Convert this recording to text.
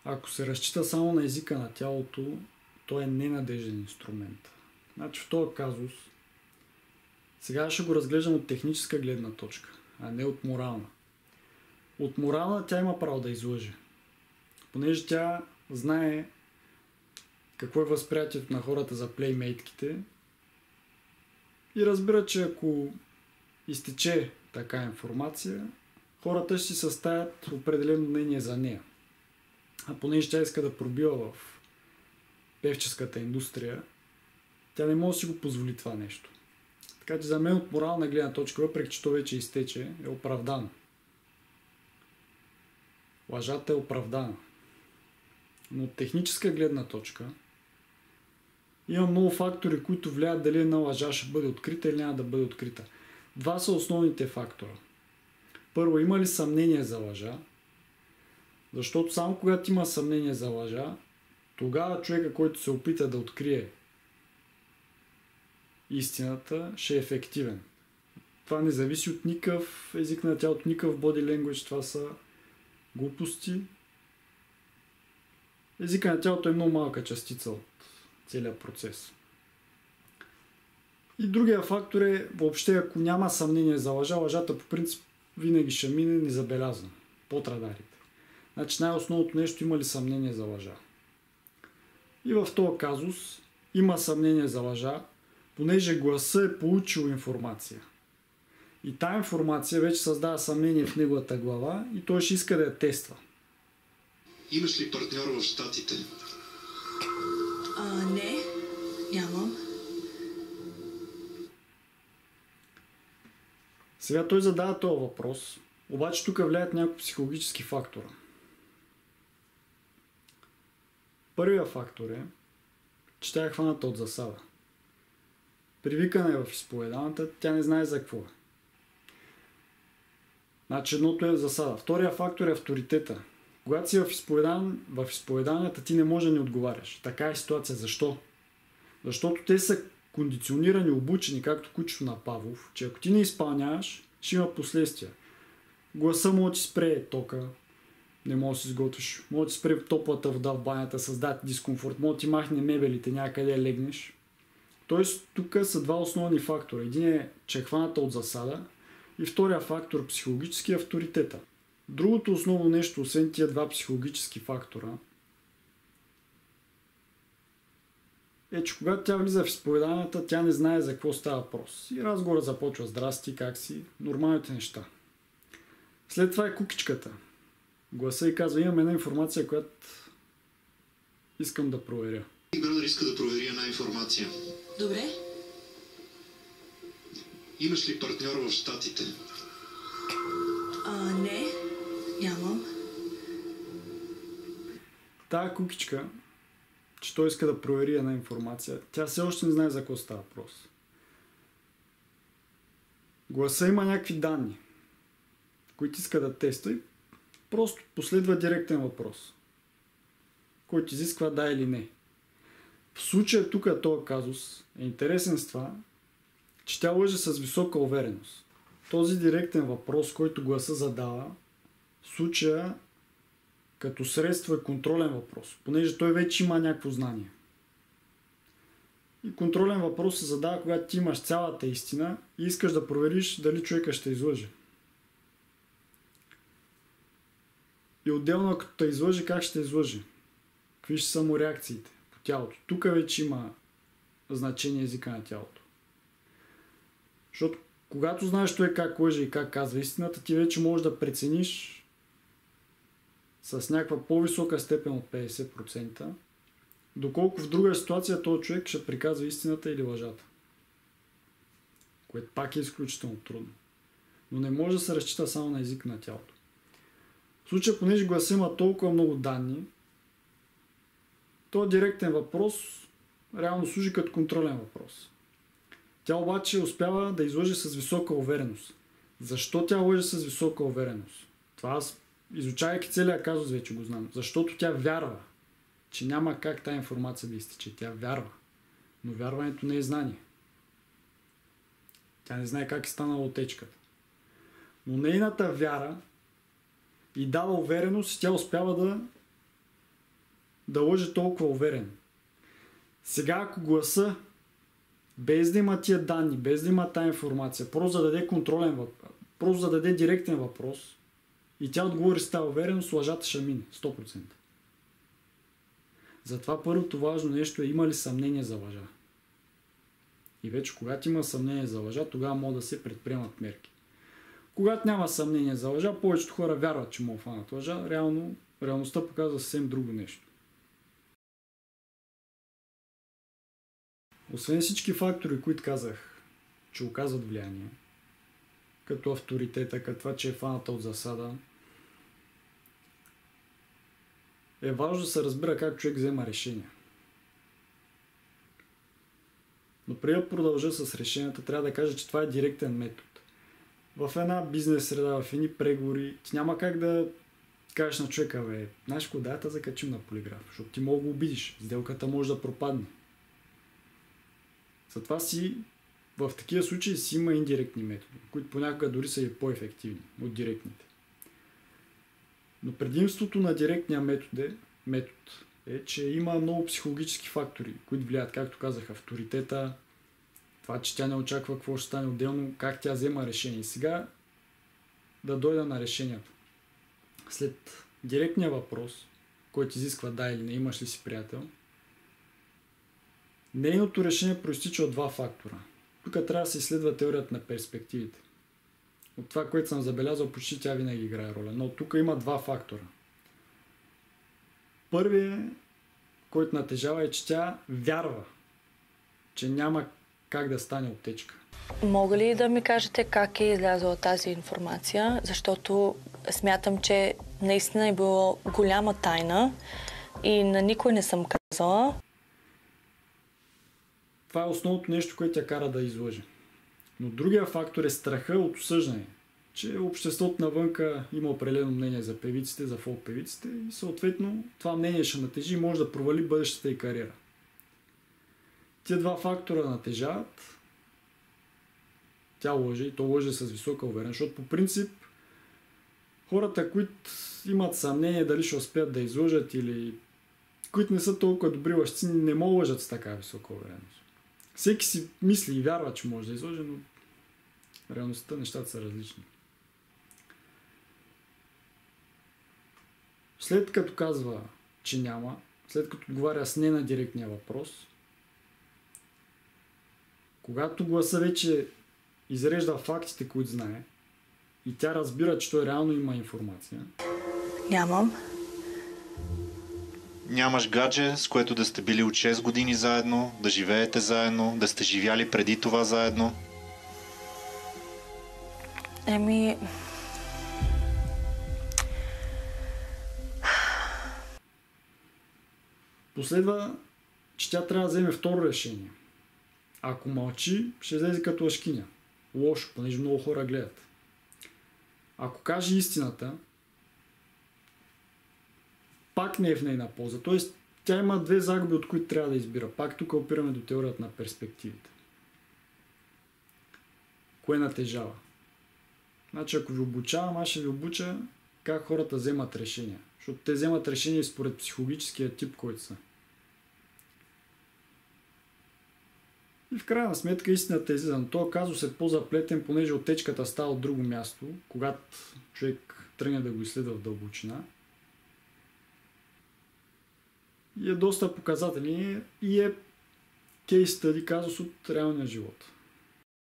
Ако се разчита само на езика на тялото, той е ненадежден инструмент. Значи в този казус сега ще го разглеждам от техническа гледна точка, а не от морална. От морална тя има право да излъже, понеже тя знае какво е възприятието на хората за плеймейтките и разбира, че ако изтече така информация, хората ще си съставят определено мнение за нея. А понеже тя иска да пробива в певческата индустрия, тя не може да си го позволи това нещо. Така че за мен от морална гледна точка, въпреки че то вече изтече, е оправдано. Лъжата е оправдана. Но от техническа гледна точка има много фактори, които влияят дали една лъжа ще бъде открита или няма да бъде открита. Два са основните фактора. Първо, има ли съмнение за лъжа? Защото само когато има съмнение за лъжа, тогава човека, който се опита да открие истината, ще е ефективен. Това не зависи от никакъв език на тялото, никакъв body language, това са глупости. Езика на тялото е много малка частица от целият процес. И другия фактор е, въобще ако няма съмнение за лъжа, лъжата по принцип винаги ще мине незабелязано под радарите. Значи най-основното нещо, има ли съмнение за лъжа. И в този казус има съмнение за лъжа, понеже гласа е получил информация. И тази информация вече създава съмнение в неговата глава и той ще иска да я тества. Имаш ли партньор в Щатите? Не, нямам. Сега той задава този въпрос, обаче тук влияят няколко психологически фактора. Първият фактор е, че тя е хваната от засада. Привикана е в изповеданата, тя не знае за какво е. Значи едното е засада. Втория фактор е авторитета. Когато си в изповеданията, ти не можеш да не отговаряш. Така е ситуация. Защо? Защото те са кондиционирани, обучени, както кучето на Павлов, че ако ти не изпълняваш, ще има последствия. Гласа може да ти спре тока, не може да си сготвиш, може да ти спре топлата вода в банята, създати дискомфорт, може да ти махне мебелите, някъде легнеш. Тоест, тук са два основни фактора. Един е, че е хваната от засада и втория фактор, психологически, авторитета. Другото основно нещо, освен тия два психологически фактора, е, че когато тя влиза в изповеданията, тя не знае за какво става въпрос. И разговорът започва: здрасти, как си? Нормалните неща. След това е кукичката. Гласа и казва: имам една информация, която искам да проверя. Брадър иска да провери една информация. Добре. Имаш ли партньор в Щатите? Не, нямам. Тая кукичка, че той иска да провери една информация, тя все още не знае за какво става въпрос. Гласа има някакви данни, които иска да тества и просто последва директен въпрос, който изисква да или не. В случая тук този казус е интересен с това, че тя лъже с висока увереност. Този директен въпрос, който гласа задава, в случая като средство е контролен въпрос, понеже той вече има някакво знание. И контролен въпрос се задава, когато ти имаш цялата истина и искаш да провериш дали човека ще излъже. И отделно, ако те излъже, как ще излъже? Какви ще са му реакциите по тялото? Тук вече има значение езика на тялото. Защото когато знаеш той как лъже и как казва истината, ти вече можеш да прецениш с някаква по-висока степен от 50%, доколко в друга ситуация този човек ще приказва истината или лъжата. Което пак е изключително трудно. Но не може да се разчита само на език на тялото. В случая, понеже гласа има толкова много данни, този директен въпрос реално служи като контролен въпрос. Тя обаче успява да излъже с висока увереност. Защо тя лъже с висока увереност? Това аз, изучавайки целия казус, вече го знам. Защото тя вярва, че няма как тази информация да изтече. Тя вярва. Но вярването не е знание. Тя не знае как е станала отечката. Но нейната вяра и дава увереност и тя успява да да лъже толкова уверен. Сега ако гласа, без да има тия данни, без да има тая информация, просто да даде контролен въпрос, просто да даде директен въпрос и тя отговори с тази увереност, лъжата ще мине 100%. Затова първото важно нещо е има ли съмнение за лъжа. И вече когато има съмнение за лъжа, тогава могат да се предприемат мерки. Когато няма съмнение за лъжа, повечето хора вярват, че могат фанат лъжа. Реалността показва съвсем друго нещо. Освен всички фактори, които казах, че оказват влияние, като авторитета, като това, че е фаната от засада, е важно да се разбира как човек взема решения. Но преди да продължа с решенията, трябва да кажа, че това е директен метод. В една бизнес среда, в едни преговори, ти няма как да кажеш на човека, знаеш какво, да закачим на полиграф, защото ти мога да го обидиш, сделката може да пропадне. Затова в такива случаи си има индиректни методи, които понякога дори са и по-ефективни от директните. Но предимството на директния метод е, че има много психологически фактори, които влияят, както казах, авторитета, това, че тя не очаква какво ще стане отделно, как тя взема решение. И сега да дойда на решението. След директния въпрос, който изисква да или не, имаш ли си приятел, нейното решение проистича от два фактора. Тук трябва да се изследва теорията на перспективите. От това, което съм забелязал, почти тя винаги играе роля. Но тук има два фактора. Първият, който натежава, е, че тя вярва, че няма как да стане отечка. Мога ли да ми кажете как е излязла тази информация? Защото смятам, че наистина е било голяма тайна и на никой не съм казала. Това е основното нещо, което тя кара да излъже. Но другия фактор е страха от осъждане, че обществото навънка има определено мнение за певиците, за фолк певиците и съответно това мнение ще натежи и може да провали бъдещата й кариера. Тия два фактора натежават, тя лъже и то лъже с висока увереност, защото по принцип хората, които имат съмнение дали ще успеят да излъжат или които не са толкова добри лъжци, не могат лъжат с така висока увереност. Всеки си мисли и вярва, че може да излъже, но в реалността нещата са различни. След като казва, че няма, след като отговаря с не на директния въпрос, когато гласа вече изрежда фактите, които знае, и тя разбира, че той реално има информация. Нямам. Нямаш гадже, с което да сте били от 6 години заедно, да живеете заедно, да сте живяли преди това заедно? Последва, че тя трябва да вземе второ решение. Ако мълчи, ще излезе като лъжкиня. Лошо, понеже много хора гледат. Ако каже истината, пак не е в нейна полза. Тоест, тя има две загуби, от които трябва да избира. Пак тук опираме до теорията на перспективите. Кое натежава? Значи, ако ви обучавам, аз ще ви обуча как хората вземат решения. Защото те вземат решения според психологическия тип, който са. И в крайна сметка истината е излиза. Но този казус е по-заплетен, понеже отечката става от друго място, когато човек тръгне да го изследва в дълбочина. И е доста показателен и е кейс стъди казус от реалния живот.